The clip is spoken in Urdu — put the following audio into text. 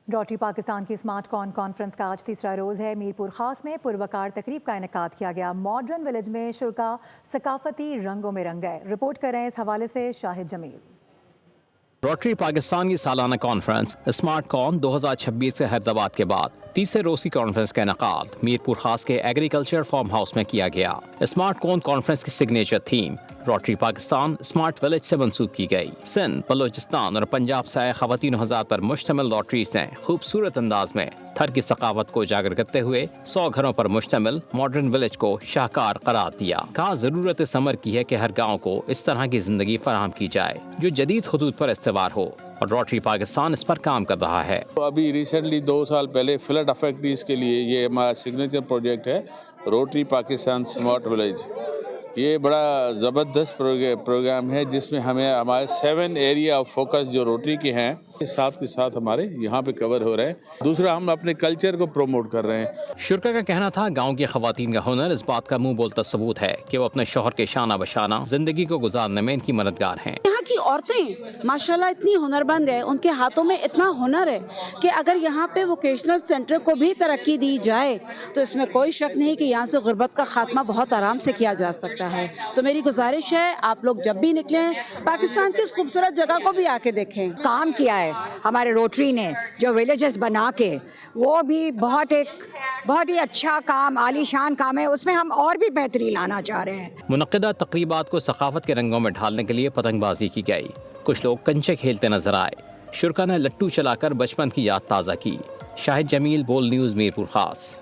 روٹری پاکستان کی اسمارٹ کانفرنس کا آج تیسرا روز ہے۔ میرپور خاص میں پروقار تقریب کا انعقاد کیا گیا۔ ماڈرن ولیج میں شرکا ثقافتی رنگوں میں رنگ گئے۔ رپورٹ کر رہے ہیں اس حوالے سے شاہد جمیل۔ روٹری پاکستان کی سالانہ کانفرنس اسمارٹ کان 2026 سے حیدرآباد کے بعد تیسرے روز کی کانفرنس کا انعقاد میرپور خاص کے ایگریکلچر فارم ہاؤس میں کیا گیا۔ اسمارٹ کان کانفرنس کی signature theme Rotary Pakistan smart village سے منسوب کی گئی۔ سندھ، بلوچستان اور پنجاب سے آئے خواتین حضرات پر مشتمل لاٹریز نے خوبصورت انداز میں تھر کی ثقافت کو اجاگر کرتے ہوئے 100 گھروں پر مشتمل ماڈرن ولیج کو شاہکار قرار دیا۔ کہا ضرورت اس امر کی ہے کہ ہر گاؤں کو اس طرح کی زندگی فراہم کی جائے جو جدید خطوط پر استوار ہو، اور روٹری پاکستان اس پر کام کر رہا ہے۔ ابھی ریسنٹلی 2 سال پہلے فلڈ افیکٹیز کے لیے یہ ہمارا سگنیچر پروجیکٹ ہے روٹری پاکستان اسمارٹ ولیج۔ یہ بڑا زبردست پروگرام ہے جس میں ہمیں ہمارے 7 ایریا آف فوکس جو روٹری کے ہیں ساتھ کے ساتھ ہمارے یہاں پہ کور ہو رہے ہیں۔ دوسرا، ہم اپنے کلچر کو پروموٹ کر رہے ہیں۔ شرکا کا کہنا تھا گاؤں کی خواتین کا ہنر اس بات کا منہ بولتا ثبوت ہے کہ وہ اپنے شوہر کے شانہ بشانہ زندگی کو گزارنے میں ان کی مددگار ہیں۔ یہاں کی عورتیں ماشاءاللہ اتنی ہنرمند ہیں، ان کے ہاتھوں میں اتنا ہنر ہے کہ اگر یہاں پہ ووکیشنل سینٹر کو بھی ترقی دی جائے تو اس میں کوئی شک نہیں کہ یہاں سے غربت کا خاتمہ بہت آرام سے کیا جا سکتا ہے۔ تو میری گزارش ہے آپ لوگ جب بھی نکلیں پاکستان کی اس خوبصورت جگہ کو بھی آ کے دیکھیں۔ کام کیا ہے ہمارے روٹری نے جو ولیجز بنا کے، وہ بھی بہت ہی اچھا کام، عالی شان کام ہے، اس میں ہم اور بھی بہتری لانا چاہ رہے ہیں۔ منعقدہ تقریبات کو ثقافت کے رنگوں میں ڈھالنے کے لیے پتنگ بازی کی گئی۔ کچھ لوگ کنچے کھیلتے نظر آئے۔ شرکا نے لٹو چلا کر بچپن کی یاد تازہ کی۔ شاہد جمیل، بول نیوز، میرپور خاص۔